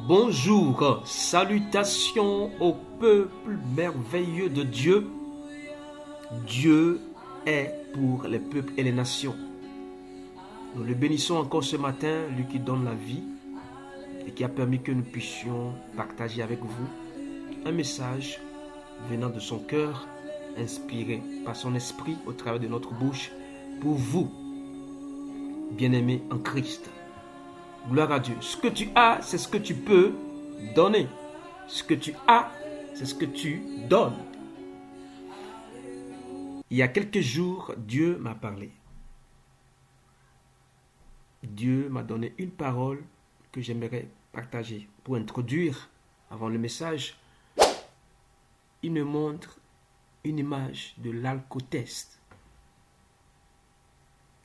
Bonjour, salutations au peuple merveilleux de Dieu. Dieu est pour les peuples et les nations. Nous le bénissons encore ce matin, lui qui donne la vie et qui a permis que nous puissions partager avec vous un message venant de son cœur, inspiré par son esprit au travers de notre bouche pour vous, bien-aimés en Christ. Gloire à Dieu. Ce que tu as, c'est ce que tu peux donner. Ce que tu as, c'est ce que tu donnes. Il y a quelques jours, Dieu m'a parlé. Dieu m'a donné une parole que j'aimerais partager. Pour introduire, avant le message, il me montre une image de l'alcotest.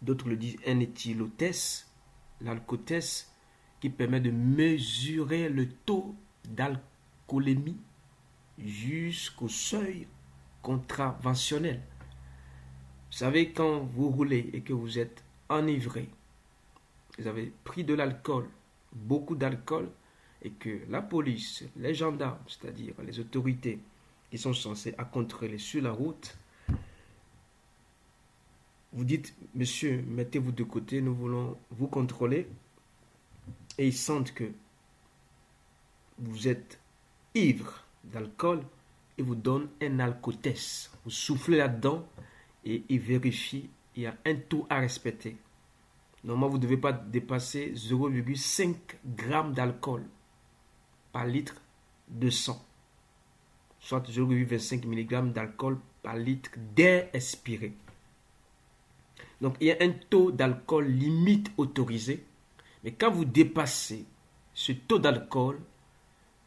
D'autres le disent un éthylotest. L'alcotest qui permet de mesurer le taux d'alcoolémie jusqu'au seuil contraventionnel. Vous savez, quand vous roulez et que vous êtes enivré, vous avez pris de l'alcool, beaucoup d'alcool, et que la police, les gendarmes, c'est-à-dire les autorités qui sont censées contrôler sur la route, vous dites, monsieur, mettez-vous de côté, nous voulons vous contrôler. Et ils sentent que vous êtes ivre d'alcool et vous donnent un alcotest. Vous soufflez là-dedans et ils vérifient, il y a un taux à respecter. Normalement, vous ne devez pas dépasser 0,5 g d'alcool par litre de sang, soit 0,25 mg d'alcool par litre d'air expiré. Donc, il y a un taux d'alcool limite autorisé. Mais quand vous dépassez ce taux d'alcool,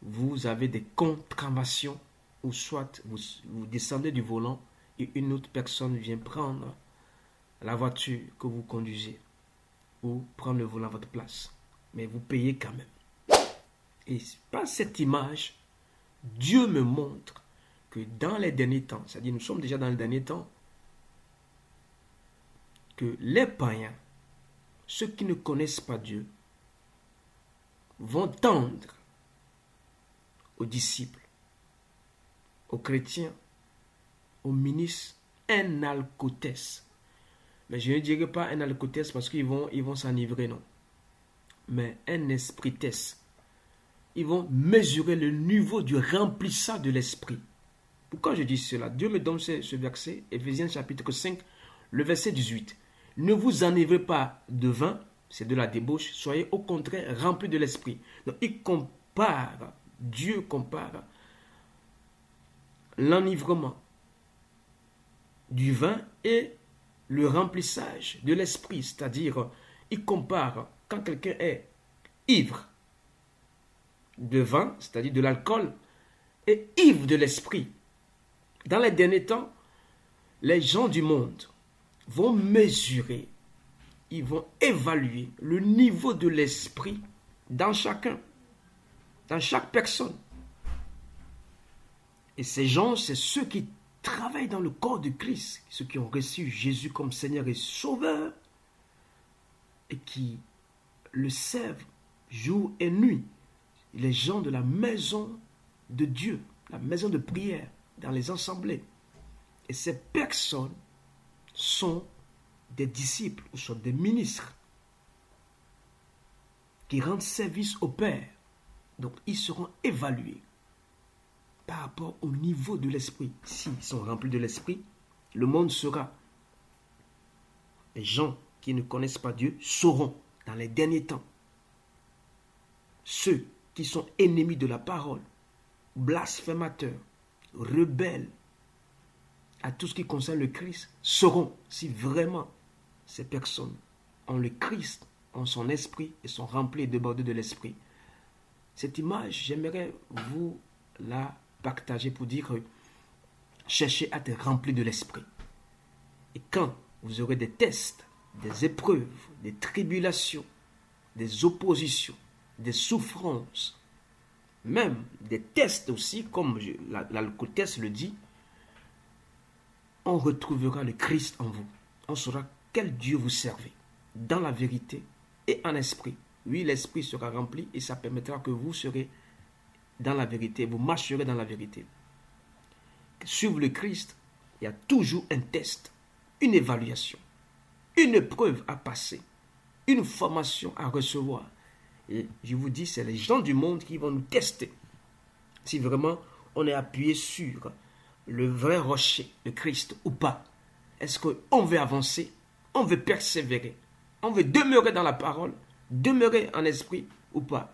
vous avez des contraventions ou soit vous descendez du volant et une autre personne vient prendre la voiture que vous conduisez ou prendre le volant à votre place. Mais vous payez quand même. Et par cette image, Dieu me montre que dans les derniers temps, c'est-à-dire nous sommes déjà dans les derniers temps, que les païens, ceux qui ne connaissent pas Dieu, vont tendre aux disciples, aux chrétiens, aux ministres, un alcotest. Mais je ne dirais pas un alcotest parce qu'ils vont s'enivrer, non. Mais un esprit test. Ils vont mesurer le niveau du remplissage de l'esprit. Pourquoi je dis cela? Dieu me donne ce verset, Éphésiens chapitre 5, le verset 18. Ne vous enivrez pas de vin, c'est de la débauche, soyez au contraire remplis de l'esprit. Donc Dieu compare l'enivrement du vin et le remplissage de l'esprit. C'est-à-dire, il compare quand quelqu'un est ivre de vin, c'est-à-dire de l'alcool, et ivre de l'esprit. Dans les derniers temps, les gens du monde vont mesurer, ils vont évaluer le niveau de l'esprit dans chacun, dans chaque personne. Et ces gens, c'est ceux qui travaillent dans le corps de Christ, ceux qui ont reçu Jésus comme Seigneur et Sauveur et qui le servent jour et nuit. Les gens de la maison de Dieu, la maison de prière, dans les assemblées. Et ces personnes sont des disciples ou sont des ministres qui rendent service au Père. Donc, ils seront évalués. par rapport au niveau de l'esprit. S'ils sont remplis de l'esprit, le monde sera. Les gens qui ne connaissent pas Dieu sauront dans les derniers temps. Ceux qui sont ennemis de la parole, blasphémateurs, rebelles à tout ce qui concerne le Christ, sauront si vraiment ces personnes ont le Christ, ont son esprit et sont remplies et débordées de l'esprit. Cette image, j'aimerais vous la partager pour dire cherchez à être rempli de l'esprit. Et quand vous aurez des tests, des épreuves, des tribulations, des oppositions, des souffrances, même des tests aussi, comme l'alcotest le dit, on retrouvera le Christ en vous. On saura quel Dieu vous servez, dans la vérité et en esprit. Oui, l'esprit sera rempli et ça permettra que vous serez dans la vérité, vous marcherez dans la vérité. Suivre le Christ, il y a toujours un test, une évaluation, une épreuve à passer, une formation à recevoir. Et je vous dis, c'est les gens du monde qui vont nous tester. Si vraiment on est appuyé sur le vrai rocher, le Christ ou pas. Est-ce qu'on veut avancer? On veut persévérer? On veut demeurer dans la parole? Demeurer en esprit ou pas?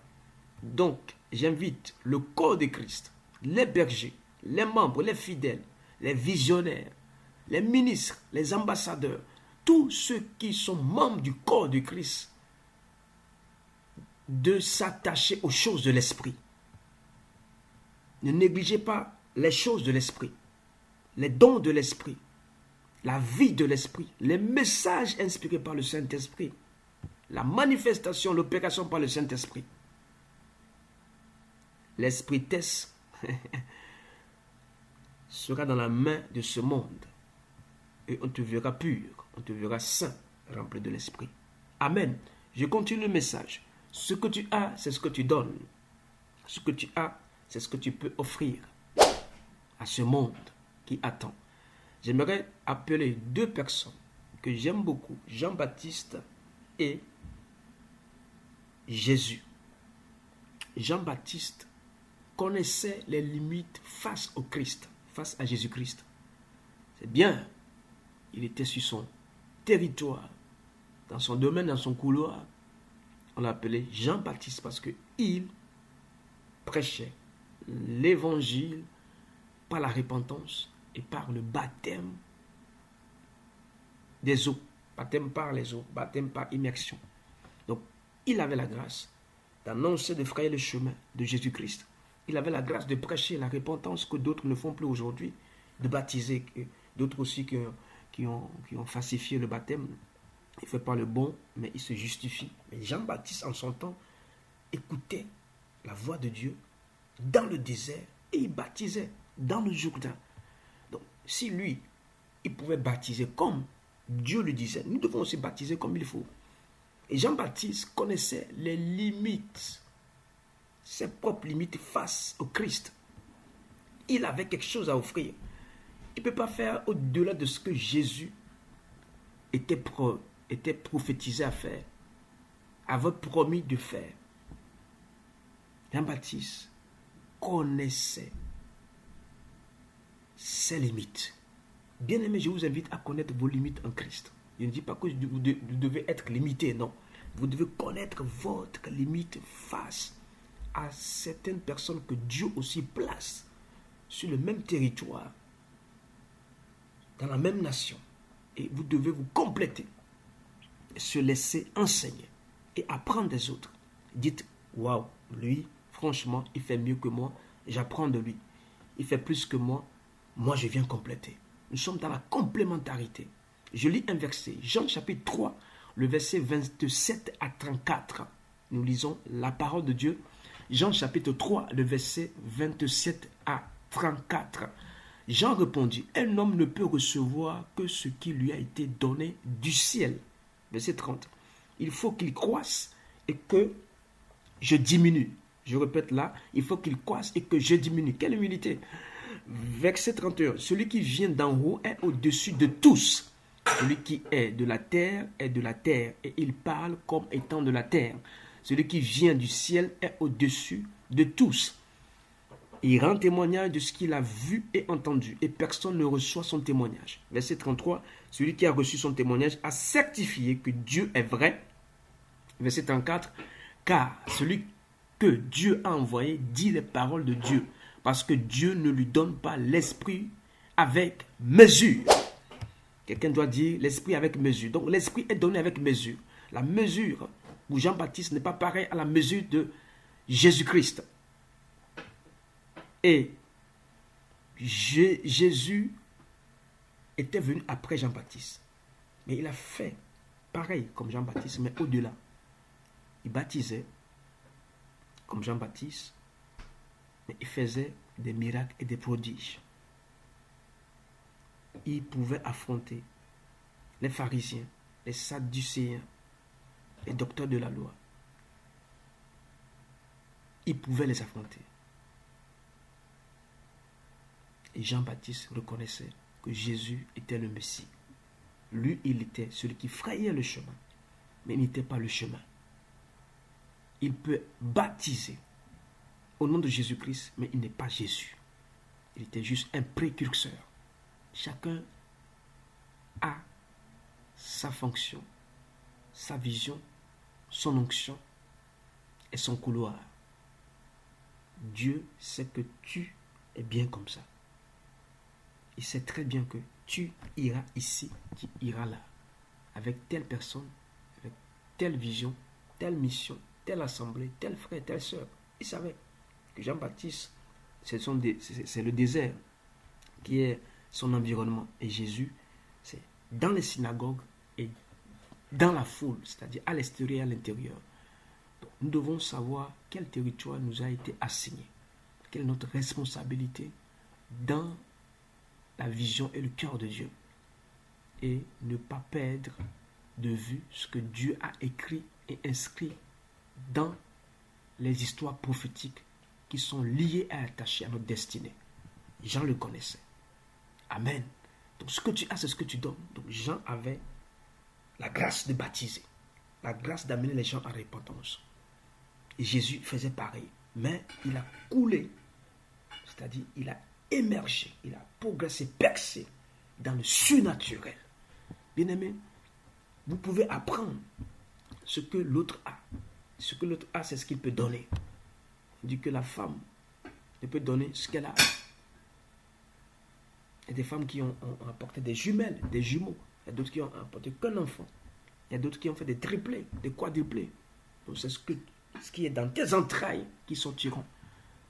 Donc, j'invite le corps de Christ, les bergers, les membres, les fidèles, les visionnaires, les ministres, les ambassadeurs, tous ceux qui sont membres du corps de Christ, de s'attacher aux choses de l'esprit. Ne négligez pas les choses de l'esprit, les dons de l'esprit, la vie de l'esprit, les messages inspirés par le Saint-Esprit, la manifestation, l'opération par le Saint-Esprit. L'esprit test sera dans la main de ce monde et on te verra pur, on te verra saint, rempli de l'esprit. Amen. Je continue le message. Ce que tu as, c'est ce que tu donnes. Ce que tu as, c'est ce que tu peux offrir à ce monde qui attend. J'aimerais appeler deux personnes que j'aime beaucoup, Jean-Baptiste et Jésus. Jean-Baptiste connaissait les limites face au Christ, face à Jésus-Christ. C'est bien, il était sur son territoire, dans son domaine, dans son couloir. On l'appelait Jean-Baptiste parce qu'il prêchait l'évangile par la repentance et par le baptême des eaux. Baptême par les eaux, baptême par immersion. Donc, il avait la grâce d'annoncer, de frayer le chemin de Jésus-Christ. Il avait la grâce de prêcher la repentance que d'autres ne font plus aujourd'hui, de baptiser, d'autres aussi qui ont falsifié le baptême. Il ne fait pas le bon, mais il se justifie. Mais Jean-Baptiste, en son temps, écoutait la voix de Dieu dans le désert et il baptisait dans le Jourdain. Donc, si lui, il pouvait baptiser comme Dieu le disait, nous devons aussi baptiser comme il faut. Et Jean-Baptiste connaissait les limites, ses propres limites face au Christ. Il avait quelque chose à offrir. Il ne peut pas faire au-delà de ce que Jésus était prophétisé à faire, avait promis de faire. Jean-Baptiste connaissait ses limites. Bien-aimés, je vous invite à connaître vos limites en Christ. Je ne dis pas que vous devez être limité, non. Vous devez connaître votre limite face à certaines personnes que Dieu aussi place sur le même territoire, dans la même nation. Et vous devez vous compléter, se laisser enseigner et apprendre des autres. Dites, waouh, lui, franchement, il fait mieux que moi, j'apprends de lui. Il fait plus que moi je viens compléter. Nous sommes dans la complémentarité. Je lis un verset, Jean chapitre 3, le verset 27 à 34. Nous lisons la parole de Dieu. Jean chapitre 3, le verset 27 à 34. Jean répondit, un homme ne peut recevoir que ce qui lui a été donné du ciel. Verset 30. Il faut qu'il croisse et que je diminue. Je répète là, il faut qu'il croisse et que je diminue. Quelle humilité. Verset 31. Celui qui vient d'en haut est au-dessus de tous. Celui qui est de la terre est de la terre et il parle comme étant de la terre. Celui qui vient du ciel est au-dessus de tous. il rend témoignage de ce qu'il a vu et entendu, et personne ne reçoit son témoignage. Verset 33, celui qui a reçu son témoignage a certifié que Dieu est vrai. Verset 34, car celui que Dieu a envoyé dit les paroles de Dieu, parce que Dieu ne lui donne pas l'esprit avec mesure. Quelqu'un doit dire l'esprit avec mesure. Donc l'esprit est donné avec mesure. La mesure pour Jean-Baptiste n'est pas pareille à la mesure de Jésus-Christ. Et Jésus était venu après Jean-Baptiste. Mais il a fait pareil comme Jean-Baptiste, mais au-delà. Il baptisait comme Jean-Baptiste, mais il faisait des miracles et des prodiges. Il pouvait affronter les pharisiens, les sadducéens, les docteurs de la loi. Il pouvait les affronter. Et Jean-Baptiste reconnaissait que Jésus était le Messie. Lui, il était celui qui frayait le chemin, mais il n'était pas le chemin. Il peut baptiser au nom de Jésus-Christ, mais il n'est pas Jésus. Il était juste un précurseur. Chacun a sa fonction, sa vision, son onction et son couloir. Dieu sait que tu es bien comme ça. Il sait très bien que tu iras ici, tu iras là, avec telle personne, avec telle vision, telle mission, telle assemblée, tel frère, telle sœur. Il savait que Jean-Baptiste, c'est le désert qui est son environnement. Et Jésus, c'est dans les synagogues et dans la foule, c'est-à-dire à l'extérieur et à l'intérieur. Donc, nous devons savoir quel territoire nous a été assigné, quelle est notre responsabilité dans la vision et le cœur de Dieu, et ne pas perdre de vue ce que Dieu a écrit et inscrit dans les histoires prophétiques qui sont liées et attachées à notre destinée. Jean le connaissait. Amen. Donc ce que tu as, c'est ce que tu donnes. Donc Jean avait la grâce de baptiser, la grâce d'amener les gens à repentance. Et Jésus faisait pareil. Mais il a coulé, c'est-à-dire il a émergé, il a progressé, percé dans le surnaturel. Bien-aimé, vous pouvez apprendre ce que l'autre a. Ce que l'autre a, c'est ce qu'il peut donner. On dit que la femme ne peut donner ce qu'elle a. Il y a des femmes qui ont apporté des jumelles, des jumeaux. Il y a d'autres qui ont apporté qu'un enfant. Il y a d'autres qui ont fait des triplés, des quadruplés. Donc c'est ce qui est dans tes entrailles qui sortiront.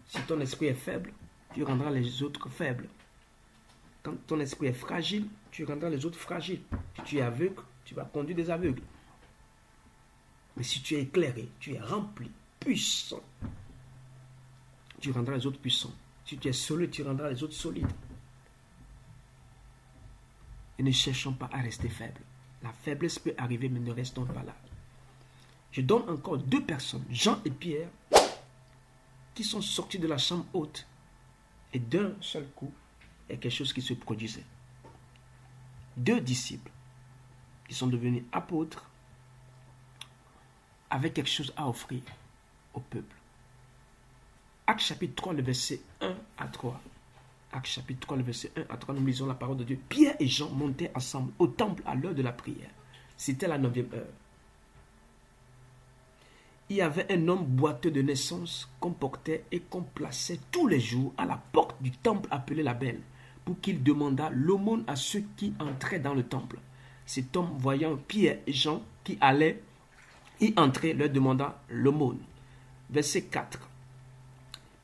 Si ton esprit est faible, tu rendras les autres faibles. Quand ton esprit est fragile, tu rendras les autres fragiles. Si tu es aveugle, tu vas conduire des aveugles. Mais si tu es éclairé, tu es rempli, puissant, tu rendras les autres puissants. Si tu es solide, tu rendras les autres solides. Et ne cherchons pas à rester faibles. La faiblesse peut arriver, mais ne restons pas là. Je donne encore 2 personnes, Jean et Pierre, qui sont sortis de la chambre haute. Et d'un seul coup, il y a quelque chose qui se produisait. 2 disciples qui sont devenus apôtres avec quelque chose à offrir au peuple. Actes chapitre 3, le verset 1 à 3. Actes chapitre 3, le verset 1 à 3, nous lisons la parole de Dieu. Pierre et Jean montaient ensemble au temple à l'heure de la prière. C'était la 9e heure. Il y avait un homme boiteux de naissance qu'on portait et qu'on plaçait tous les jours à la porte du temple appelé la Belle, pour qu'il demandât l'aumône à ceux qui entraient dans le temple. Cet homme, voyant Pierre et Jean qui allaient y entrer, leur demanda l'aumône. Verset 4.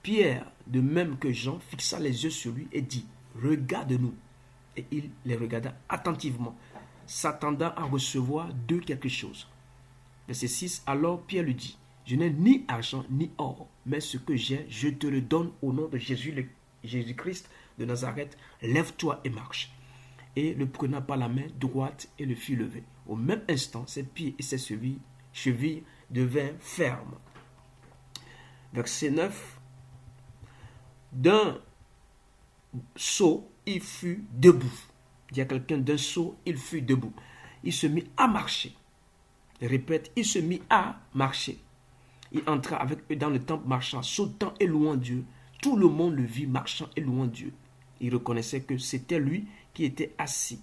Pierre, de même que Jean, fixa les yeux sur lui et dit, « Regarde-nous. » Et il les regarda attentivement, s'attendant à recevoir d'eux quelque chose. Verset 6. Alors Pierre lui dit, « Je n'ai ni argent ni or, mais ce que j'ai, je te le donne au nom de Jésus-Christ de Nazareth. Lève-toi et marche. » Et le prenant par la main droite et le fit lever. Au même instant, ses pieds et ses chevilles devinrent fermes. Verset 9. D'un saut, il fut debout. Il y a quelqu'un d'un saut, il fut debout. Il se mit à marcher. Je répète, il se mit à marcher. Il entra avec eux dans le temple marchant, sautant et louant Dieu. Tout le monde le vit marchant et louant Dieu. Il reconnaissait que c'était lui qui était assis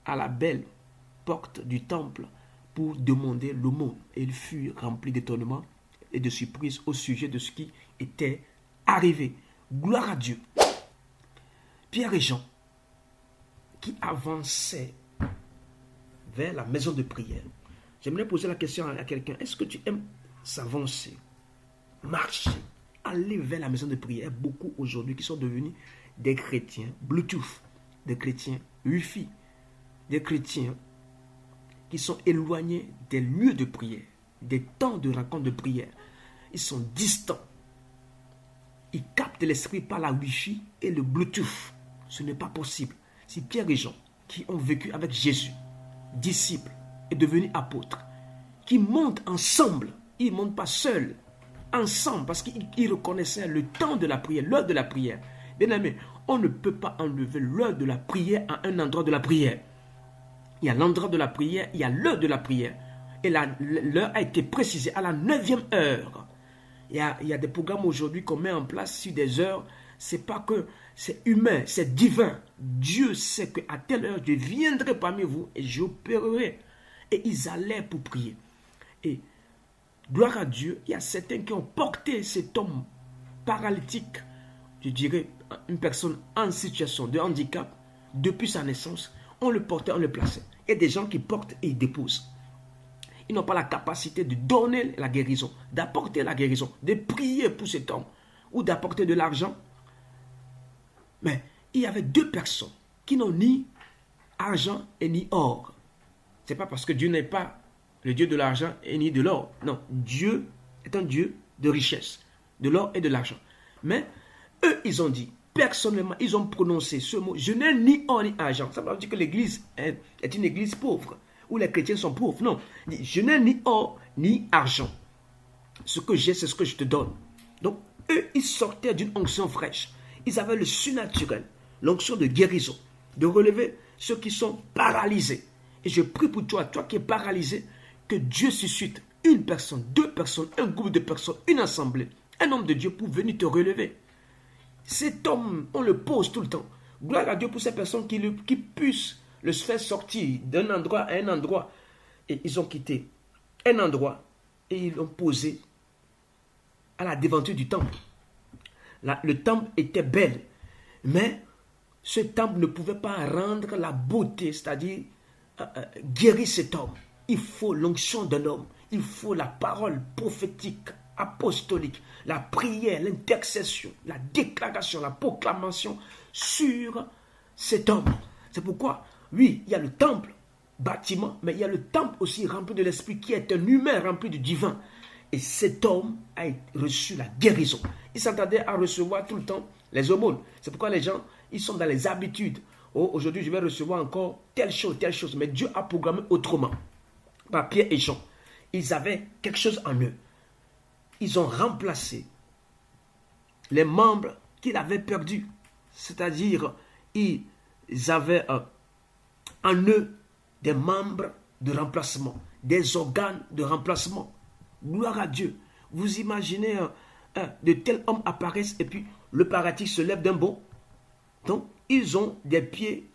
à la belle porte du temple pour demander l'aumône. Et il fut rempli d'étonnement et de surprise au sujet de ce qui était arrivé. Gloire à Dieu. Pierre et Jean, qui avançaient vers la maison de prière. J'aimerais poser la question à quelqu'un. Est-ce que tu aimes s'avancer, marcher, aller vers la maison de prière? Beaucoup aujourd'hui qui sont devenus des chrétiens Bluetooth, des chrétiens Wi-Fi, des chrétiens qui sont éloignés des lieux de prière, des temps de rencontre de prière. Ils sont distants. Ils captent l'esprit par la Wi-Fi et le Bluetooth. Ce n'est pas possible. Si Pierre et Jean, qui ont vécu avec Jésus, disciples et devenus apôtres, qui montent ensemble, ils ne montent pas seuls, ensemble, parce qu'ils reconnaissaient le temps de la prière, l'heure de la prière. Bien aimé, on ne peut pas enlever l'heure de la prière à un endroit de la prière. Il y a l'endroit de la prière, il y a l'heure de la prière. Et l'heure a été précisée à la 9e heure. Il y a des programmes aujourd'hui qu'on met en place sur des heures. C'est pas que c'est humain, c'est divin. Dieu sait qu'à telle heure, je viendrai parmi vous et j'opérerai. Et ils allaient pour prier. Et gloire à Dieu, il y a certains qui ont porté cet homme paralytique, je dirais une personne en situation de handicap, depuis sa naissance. On le portait, on le plaçait. Il y a des gens qui portent et ils déposent. Ils n'ont pas la capacité de donner la guérison, d'apporter la guérison, de prier pour cet homme ou d'apporter de l'argent. Mais il y avait 2 personnes qui n'ont ni argent et ni or. Ce n'est pas parce que Dieu n'est pas le Dieu de l'argent et ni de l'or. Non, Dieu est un Dieu de richesse, de l'or et de l'argent. Mais eux, ils ont dit, personnellement, ils ont prononcé ce mot, je n'ai ni or ni argent. Ça veut pas dire que l'église est une église pauvre, où les chrétiens sont pauvres. Non, je n'ai ni or ni argent. Ce que j'ai, c'est ce que je te donne. Donc, eux, ils sortaient d'une onction fraîche. Ils avaient le surnaturel, l'onction de guérison, de relever ceux qui sont paralysés. Et je prie pour toi, toi qui es paralysé, que Dieu suscite une personne, 2 personnes, un groupe de personnes, une assemblée, un homme de Dieu pour venir te relever. Cet homme, on le pose tout le temps. Gloire à Dieu pour ces personnes qui puissent le faire sortir d'un endroit à un endroit. Et ils ont quitté un endroit et ils l'ont posé à la devanture du temple. Le temple était belle, mais ce temple ne pouvait pas rendre la beauté, c'est-à-dire guérir cet homme. Il faut l'onction d'un homme, il faut la parole prophétique, apostolique, la prière, l'intercession, la déclaration, la proclamation sur cet homme. C'est pourquoi, oui, il y a le temple, bâtiment, mais il y a le temple aussi rempli de l'esprit qui est un humain rempli du divin. Et cet homme a reçu la guérison. Il s'attendait à recevoir tout le temps les aumônes. C'est pourquoi les gens, ils sont dans les habitudes. Oh, aujourd'hui, je vais recevoir encore telle chose. Mais Dieu a programmé autrement. Par Pierre et Jean, ils avaient quelque chose en eux. Ils ont remplacé les membres qu'ils avaient perdus. C'est-à-dire, ils avaient en eux des membres de remplacement, des organes de remplacement. Gloire à Dieu. Vous imaginez de tels hommes apparaissent et puis le paralytique se lève d'un bond. Donc, ils ont des pieds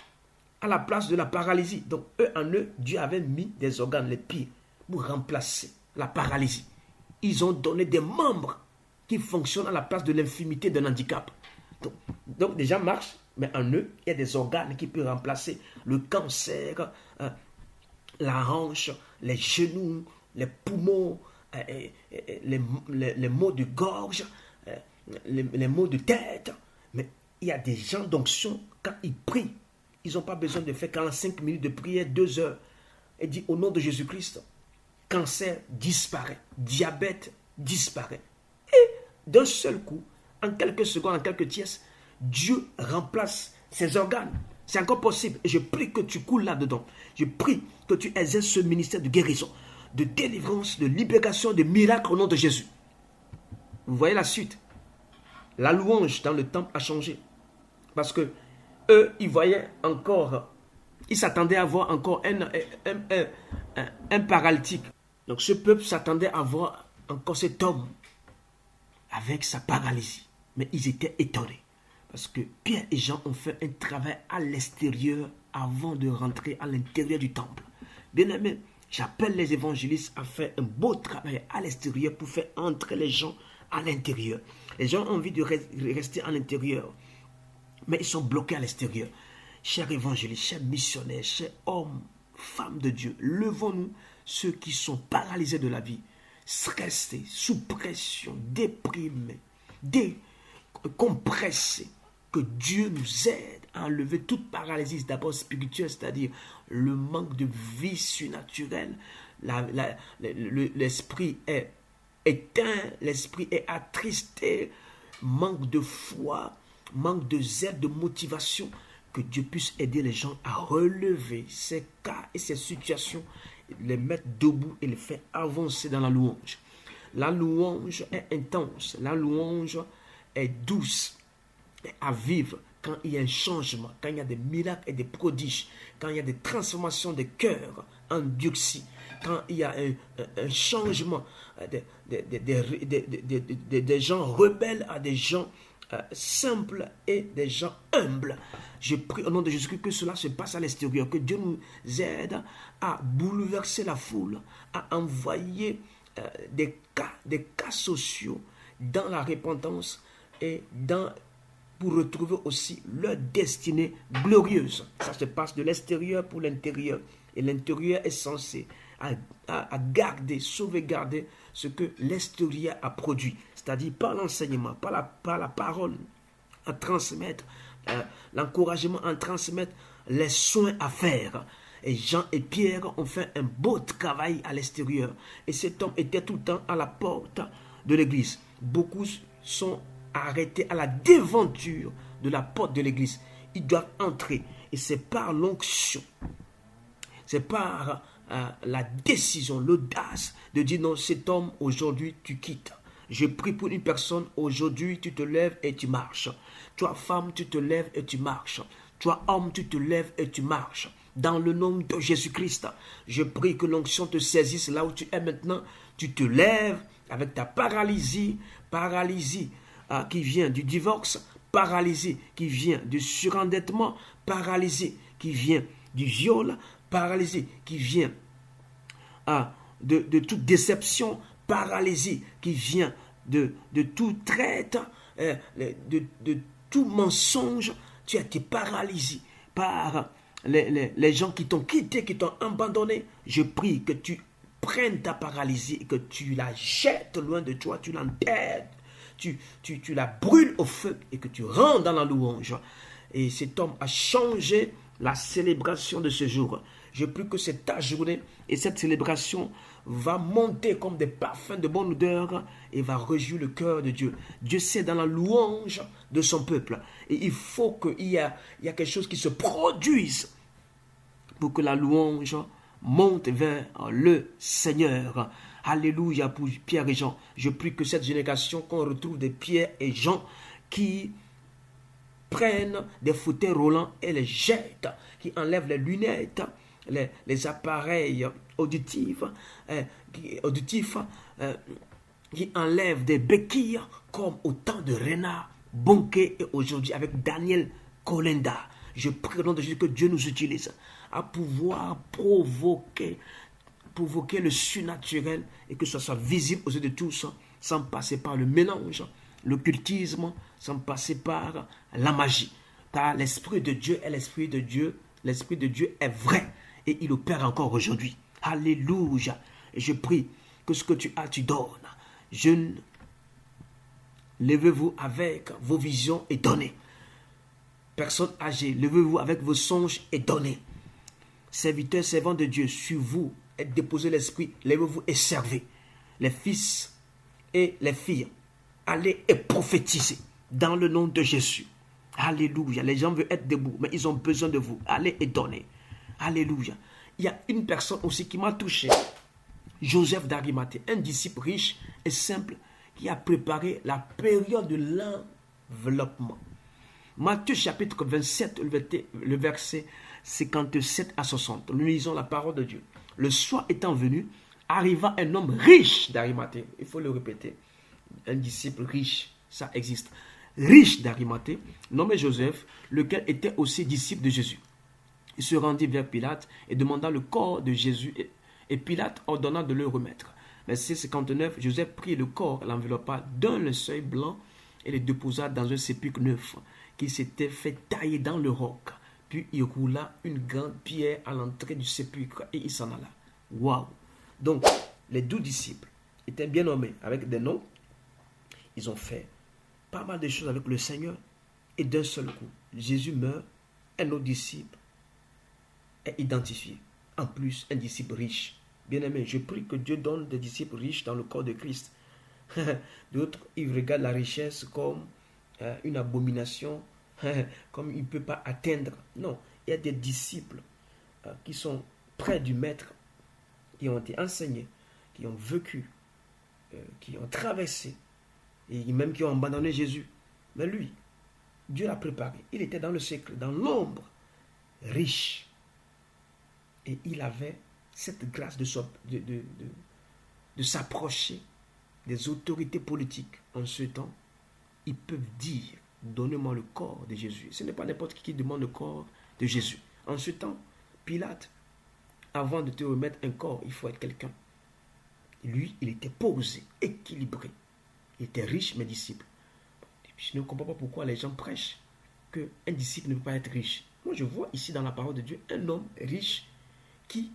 à la place de la paralysie. Donc, eux, Dieu avait mis des organes, les pieds, pour remplacer la paralysie. Ils ont donné des membres qui fonctionnent à la place de l'infirmité d'un handicap. Donc des gens marchent, mais en eux, il y a des organes qui peuvent remplacer le cancer, la hanche, les genoux, les poumons, les maux de gorge, les maux de tête. Mais il y a des gens d'onction, quand ils prient, ils n'ont pas besoin de faire 45 minutes de prière, 2 heures. Et dit au nom de Jésus-Christ, cancer disparaît, diabète disparaît. Et d'un seul coup, en quelques secondes, en quelques tiers, Dieu remplace ses organes. C'est encore possible. Et je prie que tu coules là-dedans. Je prie que tu exerces ce ministère de guérison, de délivrance, de libération, de miracle au nom de Jésus. Vous voyez la suite. La louange dans le temple a changé. Parce que eux, ils voyaient encore, ils s'attendaient à voir encore un paralytique. Donc ce peuple s'attendait à voir encore cet homme avec sa paralysie. Mais ils étaient étonnés. Parce que Pierre et Jean ont fait un travail à l'extérieur avant de rentrer à l'intérieur du temple. Bien aimé, j'appelle les évangélistes à faire un beau travail à l'extérieur pour faire entrer les gens à l'intérieur. Les gens ont envie de rester à l'intérieur, mais ils sont bloqués à l'extérieur. Chers évangélistes, chers missionnaires, chers hommes, femmes de Dieu, levons-nous ceux qui sont paralysés de la vie, stressés, sous pression, déprimés, compressés. Que Dieu nous aide à enlever toute paralysie, d'abord spirituelle, c'est-à-dire le manque de vie surnaturelle. L'esprit est éteint, l'esprit est attristé, manque de foi, manque de zèle, de motivation. Que Dieu puisse aider les gens à relever ces cas et ces situations, les mettre debout et les faire avancer dans la louange. La louange est intense, la louange est douce à vivre quand il y a un changement, quand il y a des miracles et des prodiges, quand il y a des transformations de cœur endurcis, quand il y a un changement des gens rebelles à des gens simples et des gens humbles. Je prie au nom de Jésus que cela se passe à l'extérieur, que Dieu nous aide à bouleverser la foule, à envoyer des cas sociaux dans la repentance et pour retrouver aussi leur destinée glorieuse. Ça se passe de l'extérieur pour l'intérieur. Et l'intérieur est censé à garder, sauvegarder ce que l'extérieur a produit. C'est-à-dire par l'enseignement, par la parole, à transmettre, l'encouragement à transmettre, les soins à faire. Et Jean et Pierre ont fait un beau travail à l'extérieur. Et cet homme était tout le temps à la porte de l'église. Beaucoup sont arrêtés à la devanture de la porte de l'église. Ils doivent entrer. Et c'est par l'onction, c'est par la décision, l'audace de dire non, cet homme, aujourd'hui, tu quittes. Je prie pour une personne, aujourd'hui, tu te lèves et tu marches. Toi, femme, tu te lèves et tu marches. Toi, homme, tu te lèves et tu marches. Dans le nom de Jésus-Christ, je prie que l'onction te saisisse là où tu es maintenant. Tu te lèves avec ta paralysie qui vient du divorce, paralysie qui vient du surendettement, paralysie qui vient du viol, paralysie qui vient de toute déception, paralysie qui vient de toute traite, de tout mensonge. Tu as été paralysé par les gens qui t'ont quitté, qui t'ont abandonné. Je prie que tu prennes ta paralysie et que tu la jettes loin de toi, tu l'enterres. Tu la brûles au feu et que tu rentres dans la louange. Et cet homme a changé la célébration de ce jour. Je prie que c'est ta journée et cette célébration va monter comme des parfums de bonne odeur et va réjouir le cœur de Dieu. Dieu c'est dans la louange de son peuple. Et il faut qu'il y a quelque chose qui se produise pour que la louange monte vers le Seigneur. Alléluia pour Pierre et Jean. Je prie que cette génération, qu'on retrouve des Pierre et Jean qui prennent des fauteuils roulants et les jettent, qui enlèvent les lunettes, les appareils auditifs, qui enlèvent des béquilles comme au temps de Renard Bonquet et aujourd'hui avec Daniel Kolenda. Je prie au nom de Jésus que Dieu nous utilise à pouvoir provoquer le surnaturel et que ce soit visible aux yeux de tous sans passer par le mélange, l'occultisme, sans passer par la magie. Car l'Esprit de Dieu est l'Esprit de Dieu. L'Esprit de Dieu est vrai et il opère encore aujourd'hui. Alléluia. Et je prie que ce que tu as, tu donnes. Jeunes, levez-vous avec vos visions et donnez. Personnes âgées, levez-vous avec vos songes et donnez. Serviteurs, servants de Dieu, sur vous est déposé l'Esprit, levez-vous et servez. Les fils et les filles, allez et prophétisez dans le nom de Jésus. Alléluia. Les gens veulent être debout, mais ils ont besoin de vous. Allez et donnez. Alléluia. Il y a une personne aussi qui m'a touché. Joseph d'Arimathée, un disciple riche et simple qui a préparé la période de l'enveloppement. Matthieu chapitre 27, le verset 57 à 60. Nous lisons la parole de Dieu. Le soir étant venu, arriva un homme riche d'Arimathée. Il faut le répéter. Un disciple riche, ça existe. riche d'Arimathée, nommé Joseph, lequel était aussi disciple de Jésus. Il se rendit vers Pilate et demanda le corps de Jésus, et Pilate ordonna de le remettre. Verset 59, Joseph prit le corps, l'enveloppa d'un linceul blanc et le déposa dans un sépulcre neuf qui s'était fait tailler dans le roc. Puis il roula une grande pierre à l'entrée du sépulcre et il s'en alla. Waouh! Donc, les 12 disciples étaient bien nommés avec des noms. Ils ont fait pas mal de choses avec le Seigneur et d'un seul coup, Jésus meurt, un autre disciple est identifié. En plus, un disciple riche. Bien-aimé, je prie que Dieu donne des disciples riches dans le corps de Christ. D'autres, ils regardent la richesse comme une abomination, comme il ne peut pas atteindre. Non, il y a des disciples qui sont près du Maître, qui ont été enseignés, qui ont vécu, qui ont traversé, et même qui ont abandonné Jésus. Mais lui, Dieu l'a préparé. Il était dans le secret, dans l'ombre, riche. Et il avait cette grâce de s'approcher des autorités politiques. En ce temps, ils peuvent dire, donnez-moi le corps de Jésus. Ce n'est pas n'importe qui demande le corps de Jésus. En ce temps, Pilate, avant de te remettre un corps, il faut être quelqu'un. Lui, il était posé, équilibré. Il était riche, mes disciples. Je ne comprends pas pourquoi les gens prêchent qu'un disciple ne peut pas être riche. Moi, je vois ici dans la parole de Dieu un homme riche qui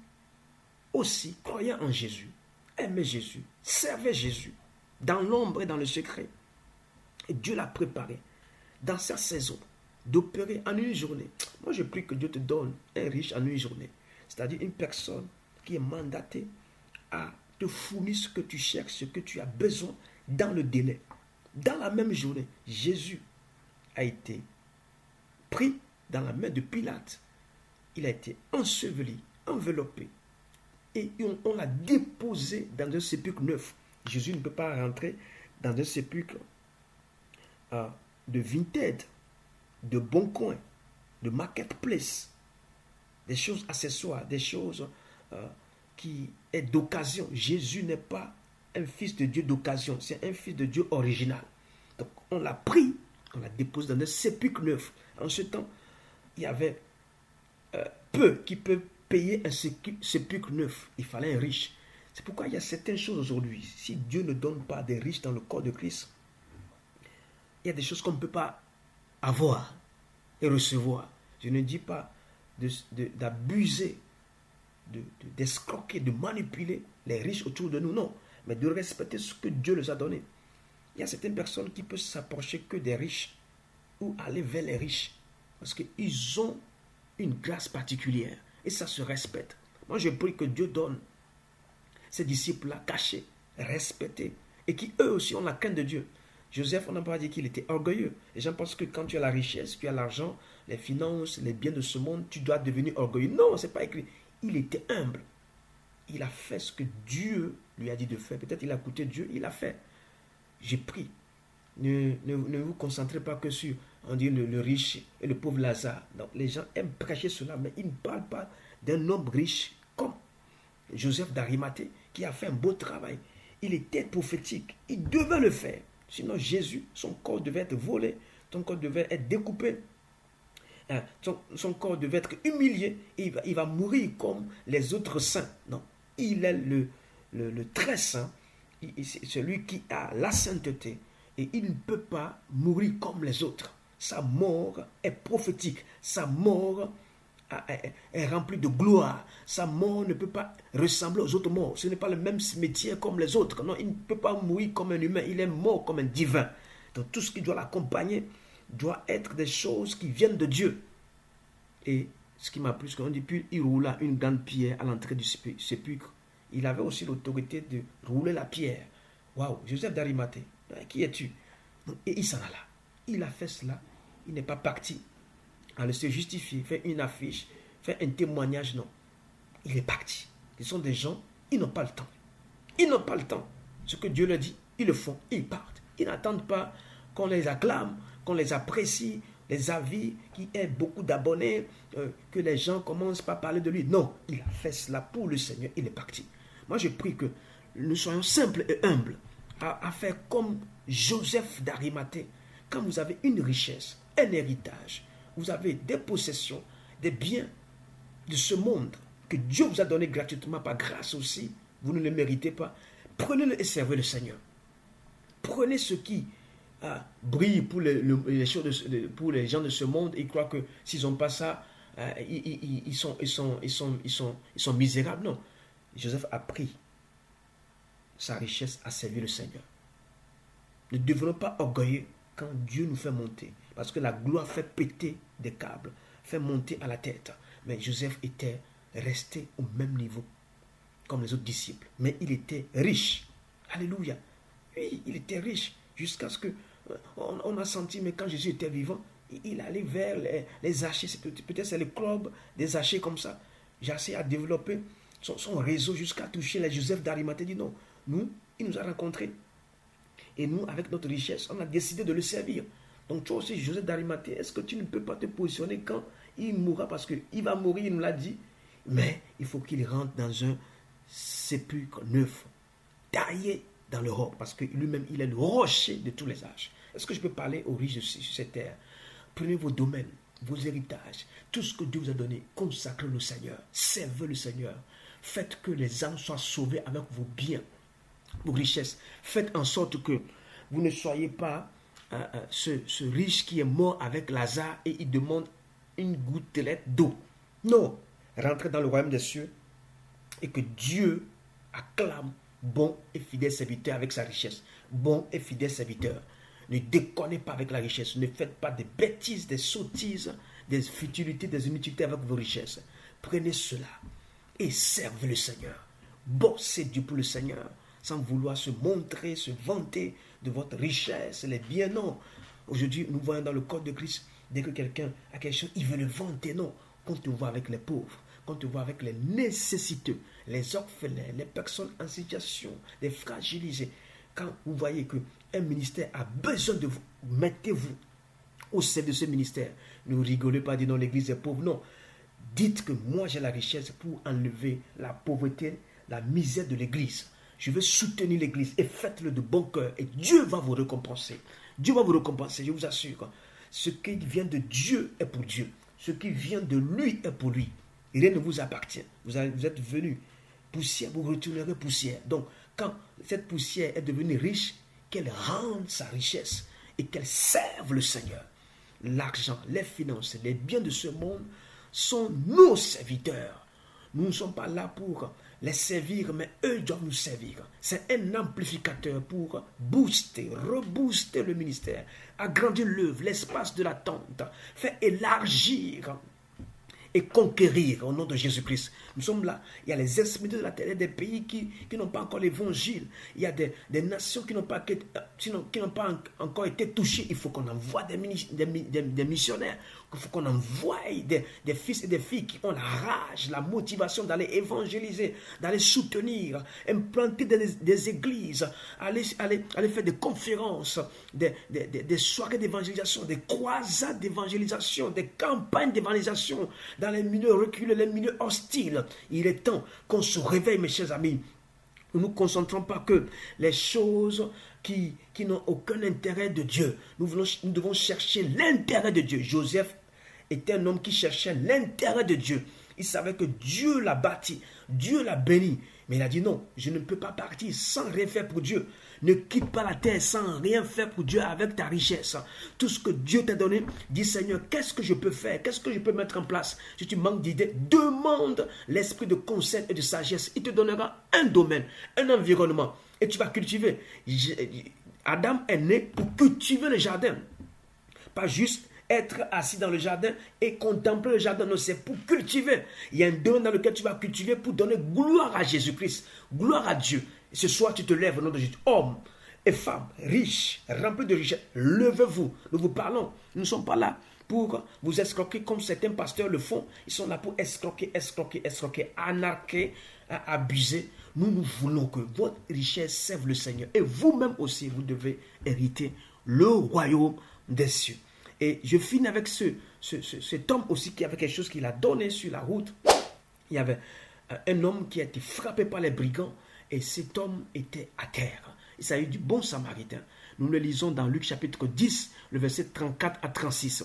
aussi croyait en Jésus, aimait Jésus, servait Jésus, dans l'ombre et dans le secret. Et Dieu l'a préparé, dans sa saison, d'opérer en une journée. Moi, je prie que Dieu te donne un riche en une journée. C'est-à-dire une personne qui est mandatée à te fournir ce que tu cherches, ce que tu as besoin dans le délai. Dans la même journée, Jésus a été pris dans la main de Pilate. Il a été enseveli, enveloppé. Et on l'a déposé dans un sépulcre neuf. Jésus ne peut pas rentrer dans un sépulcre de Vinted, de Bon Coin, de Marketplace. Des choses accessoires, des choses qui est d'occasion. Jésus n'est pas un fils de Dieu d'occasion, c'est un fils de Dieu original. Donc on l'a pris, on l'a déposé dans un sépulcre neuf. En ce temps, il y avait peu qui peuvent payer un sépulcre neuf. Il fallait un riche. C'est pourquoi il y a certaines choses aujourd'hui. Si Dieu ne donne pas des riches dans le corps de Christ, il y a des choses qu'on ne peut pas avoir et recevoir. Je ne dis pas d'abuser, d'escroquer, de manipuler les riches autour de nous, non. Mais de respecter ce que Dieu les a donné. Il y a certaines personnes qui peuvent s'approcher que des riches ou aller vers les riches parce qu'ils ont une grâce particulière et ça se respecte. Moi, je prie que Dieu donne ces disciples-là cachés, respectés et qui eux aussi ont la crainte de Dieu. Joseph, on n'a pas dit qu'il était orgueilleux. Les gens pensent que quand tu as la richesse, tu as l'argent, les finances, les biens de ce monde, tu dois devenir orgueilleux. Non, ce n'est pas écrit. Il était humble. Il a fait ce que Dieu lui a dit de faire. Peut-être il a écouté Dieu, il a fait. J'ai pris. Ne vous concentrez pas que sur, on dit, le riche et le pauvre Lazare. Donc, les gens aiment prêcher cela, mais ils ne parlent pas d'un homme riche comme Joseph d'Arimathée qui a fait un beau travail. Il était prophétique. Il devait le faire. Sinon, Jésus, son corps devait être volé. Son corps devait être découpé. Son corps devait être humilié. Il va mourir comme les autres saints. Non. Il est le très saint, c'est celui qui a la sainteté et il ne peut pas mourir comme les autres. Sa mort est prophétique, sa mort est remplie de gloire, sa mort ne peut pas ressembler aux autres morts. Ce n'est pas le même cimetière comme les autres. Non, il ne peut pas mourir comme un humain, il est mort comme un divin. Donc tout ce qui doit l'accompagner doit être des choses qui viennent de Dieu. Et ce qui m'a plu, c'est qu'on dit, puis il roula une grande pierre à l'entrée du sépulcre. Il avait aussi l'autorité de rouler la pierre. Waouh, Joseph d'Arimathée, qui es-tu? Et il s'en alla. Il a fait cela. Il n'est pas parti à se justifier, faire une affiche, faire un témoignage, non. Il est parti. Ce sont des gens, ils n'ont pas le temps. Ils n'ont pas le temps. Ce que Dieu leur dit, ils le font, ils partent. Ils n'attendent pas qu'on les acclame, qu'on les apprécie, les avis, qui aient beaucoup d'abonnés, que les gens commencent par parler de lui. Non, il a fait cela pour le Seigneur, il est parti. Moi, je prie que nous soyons simples et humbles, à faire comme Joseph d'Arimathée, quand vous avez une richesse, un héritage, vous avez des possessions, des biens de ce monde que Dieu vous a donné gratuitement par grâce aussi, vous ne le méritez pas, prenez-le et servez le Seigneur. Prenez ce qui brille pour les choses pour les gens de ce monde. Ils croient que s'ils n'ont pas ça, ils sont misérables. Non. Joseph a pris sa richesse à servir le Seigneur. Ne devenons pas orgueilleux quand Dieu nous fait monter. Parce que la gloire fait péter des câbles, fait monter à la tête. Mais Joseph était resté au même niveau comme les autres disciples. Mais il était riche. Alléluia. Oui, il était riche. Jusqu'à ce que on a senti, mais quand Jésus était vivant, il allait vers les archers. Peut-être c'est le club des archers comme ça. Jassé a développé son réseau jusqu'à toucher les Joseph d'Arimathée. Il dit non, il nous a rencontrés. Et nous, avec notre richesse, on a décidé de le servir. Donc toi aussi, Joseph d'Arimathée, est-ce que tu ne peux pas te positionner quand il mourra? Parce qu'il va mourir, il nous l'a dit. Mais il faut qu'il rentre dans un sépulcre neuf, taillé dans le roc, parce que lui-même, il est le rocher de tous les âges. Est-ce que je peux parler aux riches sur cette terre? Prenez vos domaines, vos héritages, tout ce que Dieu vous a donné, consacrez-le au Seigneur, servez le Seigneur. Faites que les âmes soient sauvées avec vos biens, vos richesses. Faites en sorte que vous ne soyez pas ce riche qui est mort avec Lazare et il demande une gouttelette d'eau. Non, rentrez dans le royaume des cieux et que Dieu acclame bon et fidèle serviteur avec sa richesse. Bon et fidèle serviteur. Ne déconnez pas avec la richesse. Ne faites pas des bêtises, des sottises, des futilités, des inutilités avec vos richesses. Prenez cela et servez le Seigneur. Bossez Dieu pour le Seigneur, sans vouloir se montrer, se vanter de votre richesse, les biens. Non. Aujourd'hui, nous voyons dans le corps de Christ, dès que quelqu'un a quelque chose, il veut le vanter. Non. Quand tu vois avec les pauvres, quand tu vois avec les nécessiteux, les orphelins, les personnes en situation, les fragilisés, quand vous voyez qu'un ministère a besoin de vous, mettez-vous au sein de ce ministère. Ne rigolez pas, dites non, l'église est pauvre. Non. Dites que moi j'ai la richesse pour enlever la pauvreté, la misère de l'église. Je veux soutenir l'église et faites-le de bon cœur et Dieu va vous récompenser. Dieu va vous récompenser, je vous assure. Ce qui vient de Dieu est pour Dieu. Ce qui vient de lui est pour lui. Rien ne vous appartient. Vous êtes venu poussière, vous retournerez poussière. Donc, quand cette poussière est devenue riche, qu'elle rende sa richesse et qu'elle serve le Seigneur. L'argent, les finances, les biens de ce monde sont nos serviteurs. Nous ne sommes pas là pour les servir, mais eux doivent nous servir. C'est un amplificateur pour booster, rebooster le ministère, agrandir l'œuvre, l'espace de l'attente, faire élargir et conquérir au nom de Jésus-Christ. Nous sommes là. Il y a les extrémités de la terre, des pays qui n'ont pas encore l'évangile. Il y a des nations qui n'ont pas encore été touchées. Il faut qu'on envoie des missionnaires. Il faut qu'on envoie des fils et des filles qui ont la rage, la motivation d'aller évangéliser, d'aller soutenir, implanter des églises, aller faire des conférences, des soirées d'évangélisation, des croisades d'évangélisation, des campagnes d'évangélisation dans les milieux reculés, les milieux hostiles. Il est temps qu'on se réveille, mes chers amis. Nous ne nous concentrons pas que les choses qui n'ont aucun intérêt de Dieu. Nous devons chercher l'intérêt de Dieu. Joseph était un homme qui cherchait l'intérêt de Dieu. Il savait que Dieu l'a bâti, Dieu l'a béni. Mais il a dit non, je ne peux pas partir sans rien faire pour Dieu. Ne quitte pas la terre sans rien faire pour Dieu avec ta richesse. Tout ce que Dieu t'a donné, dis Seigneur, qu'est-ce que je peux faire? Qu'est-ce que je peux mettre en place? Si tu manques d'idées, demande l'esprit de conseil et de sagesse. Il te donnera un domaine, un environnement. Et tu vas cultiver. Adam est né pour cultiver le jardin. Pas juste être assis dans le jardin et contempler le jardin. Non, c'est pour cultiver. Il y a un domaine dans lequel tu vas cultiver pour donner gloire à Jésus-Christ, gloire à Dieu. Et ce soir, tu te lèves au nom de Jésus. Hommes et femmes riches, remplis de richesses, levez-vous. Nous vous parlons. Nous ne sommes pas là pour vous escroquer comme certains pasteurs le font. Ils sont là pour escroquer, anarquer, abuser. Nous voulons que votre richesse serve le Seigneur. Et vous-même aussi, vous devez hériter le royaume des cieux. Et je finis avec cet homme aussi qui avait quelque chose qu'il a donné sur la route. Il y avait un homme qui a été frappé par les brigands et cet homme était à terre. Il s'agit du bon samaritain. Nous le lisons dans Luc chapitre 10, le verset 34 à 36.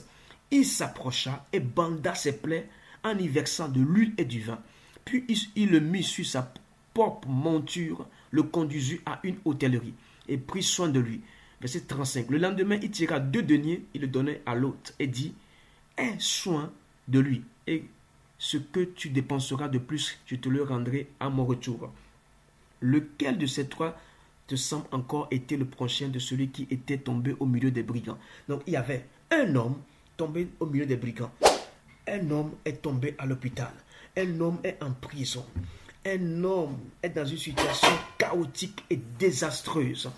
Il s'approcha et banda ses plaies en y versant de l'huile et du vin. Puis il le mit sur sa propre monture, le conduisit à une hôtellerie et prit soin de lui. Verset 35. Le lendemain, il tira 2 deniers, il le donnait à l'hôte et dit, aie soin de lui, et ce que tu dépenseras de plus, je te le rendrai à mon retour. Lequel de ces 3 te semble encore été le prochain de celui qui était tombé au milieu des brigands? Donc il y avait un homme tombé au milieu des brigands. Un homme est tombé à l'hôpital. Un homme est en prison. Un homme est dans une situation chaotique et désastreuse.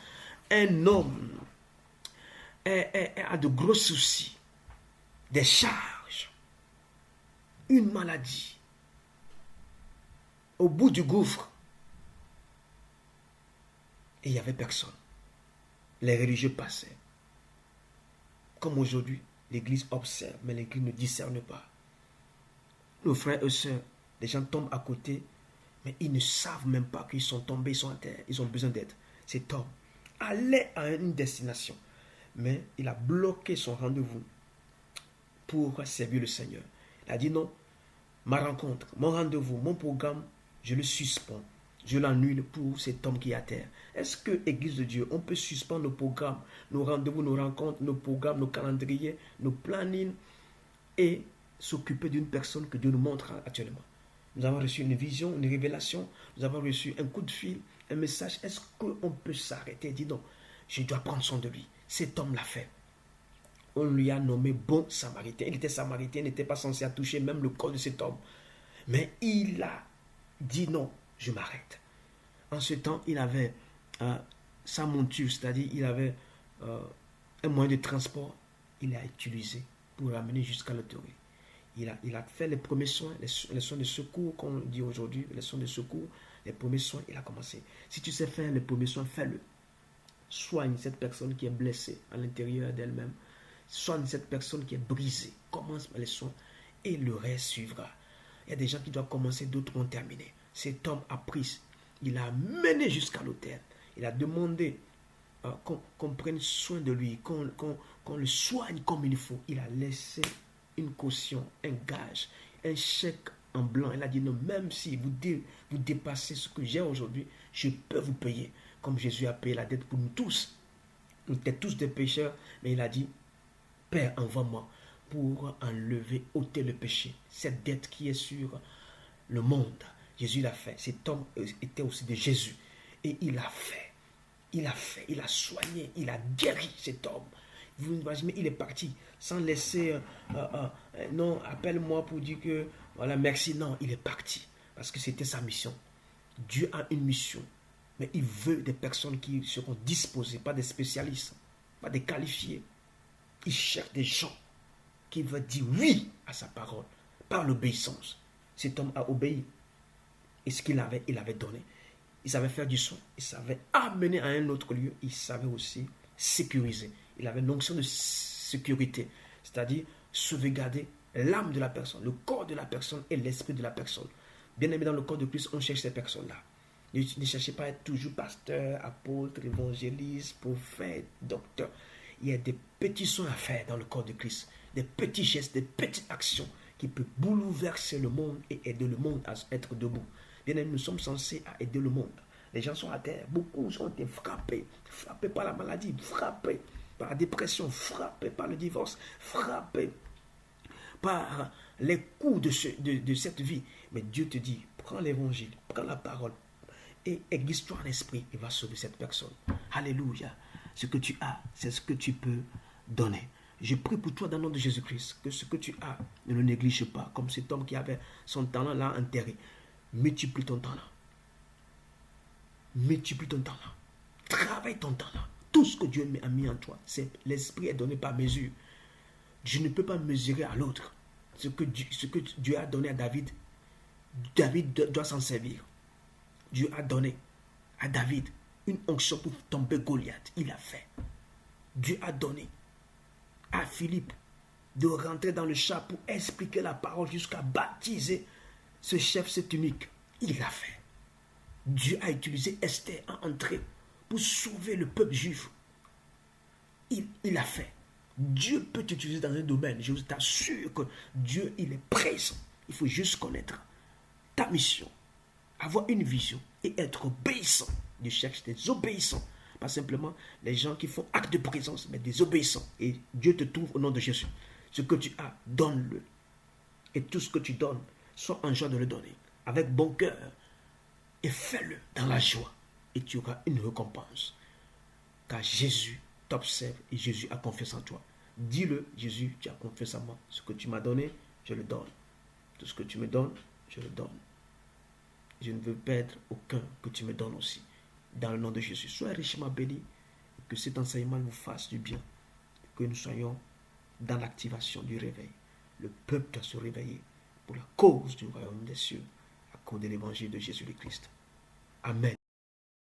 Un homme a de gros soucis, des charges, une maladie. Au bout du gouffre, et il n'y avait personne. Les religieux passaient. Comme aujourd'hui, l'Église observe, mais l'Église ne discerne pas. Nos frères et sœurs, les gens tombent à côté, mais ils ne savent même pas qu'ils sont tombés, ils sont à terre, ils ont besoin d'aide. Cet homme allait à une destination, mais il a bloqué son rendez-vous pour servir le Seigneur. Il a dit non, ma rencontre, mon rendez-vous, mon programme, je le suspends. Je l'annule pour cet homme qui est à terre. Est-ce que, Église de Dieu, on peut suspendre nos programmes, nos rendez-vous, nos rencontres, nos programmes, nos calendriers, nos plannings et s'occuper d'une personne que Dieu nous montre actuellement? Nous avons reçu une vision, une révélation, nous avons reçu un coup de fil, un message. Est-ce qu'on peut s'arrêter et dire non, je dois prendre soin de lui? Cet homme l'a fait. On lui a nommé bon samaritain. Il était samaritain, il n'était pas censé toucher même le corps de cet homme. Mais il a dit non, je m'arrête. En ce temps, il avait sa monture, c'est-à-dire il avait un moyen de transport. Il l'a utilisé pour l'amener jusqu'à l'autorité. Il a fait les premiers soins, les soins de secours, qu'on dit aujourd'hui, les soins de secours, les premiers soins, il a commencé. Si tu sais faire les premiers soins, fais-le. Soigne cette personne qui est blessée à l'intérieur d'elle-même. Soigne cette personne qui est brisée. Commence par les soins et le reste suivra. Il y a des gens qui doivent commencer, d'autres vont terminer. Cet homme a pris, il a mené jusqu'à l'autel. Il a demandé qu'on prenne soin de lui, qu'on le soigne comme il faut. Il a laissé une caution, un gage, un chèque en blanc. Il a dit non, même si vous dépassez ce que j'ai aujourd'hui, je peux vous payer. Comme Jésus a payé la dette pour nous tous. Nous étions tous des pécheurs, mais il a dit, Père, envoie-moi pour enlever, ôter le péché. Cette dette qui est sur le monde. Jésus l'a fait. Cet homme était aussi de Jésus. Et il a fait. Il a soigné, il a guéri cet homme. Vous imaginez, il est parti sans laisser, non, appelle-moi pour dire que, voilà, merci. Non, il est parti parce que c'était sa mission. Dieu a une mission, mais il veut des personnes qui seront disposées, pas des spécialistes, pas des qualifiés. Il cherche des gens qui veulent dire oui à sa parole, par l'obéissance. Cet homme a obéi. Et ce qu'il avait, il avait donné. Il savait faire du soin. Il savait amener à un autre lieu. Il savait aussi sécuriser. Il avait une onction de sécurité. C'est-à-dire sauvegarder l'âme de la personne, le corps de la personne et l'esprit de la personne. Bien aimé, dans le corps de Christ, on cherche ces personnes-là. Ne cherchez pas à être toujours pasteur, apôtre, évangéliste, prophète, docteur. Il y a des petits soins à faire dans le corps de Christ. Des petits gestes, des petites actions qui peuvent bouleverser le monde et aider le monde à être debout. Bien aimé, nous sommes censés à aider le monde. Les gens sont à terre. Beaucoup ont été frappés. Frappés par la maladie, frappés par la dépression, frappés par le divorce, frappés par les coups de cette vie. Mais Dieu te dit, prends l'évangile, prends la parole et aiguise-toi en esprit. Il va sauver cette personne. Alléluia. Ce que tu as, c'est ce que tu peux donner. Je prie pour toi dans le nom de Jésus-Christ, que ce que tu as, ne le néglige pas, comme cet homme qui avait son talent là enterré. Multiplie ton talent. Multiplie ton talent. Travaille ton talent. Tout ce que Dieu a mis en toi, c'est l'esprit est donné par mesure. Je ne peux pas mesurer à l'autre. Ce que Dieu a donné à David, David doit s'en servir. Dieu a donné à David une onction pour tomber Goliath. Il a fait. Dieu a donné à Philippe de rentrer dans le char pour expliquer la parole jusqu'à baptiser ce chef, cet unique. Il l'a fait. Dieu a utilisé Esther à entrer pour sauver le peuple juif il a fait. Dieu peut t'utiliser dans un domaine. Je vous assure que Dieu, il est présent. Il faut juste connaître ta mission, avoir une vision et être obéissant. Dieu cherche des obéissants. Pas simplement les gens qui font acte de présence, mais des obéissants. Et Dieu te trouve au nom de Jésus. Ce que tu as, donne-le. Et tout ce que tu donnes, sois en joie de le donner. Avec bon cœur. Et fais-le dans la joie. Et tu auras une récompense. Car Jésus t'observe et Jésus a confiance en toi. Dis-le, Jésus, tu as confiance en moi. Ce que tu m'as donné, je le donne. Tout ce que tu me donnes, je le donne. Je ne veux perdre aucun que tu me donnes aussi. Dans le nom de Jésus, sois richement béni. Que cet enseignement nous fasse du bien. Que nous soyons dans l'activation du réveil. Le peuple doit se réveiller pour la cause du royaume des cieux, à cause de l'évangile de Jésus-Christ. Amen.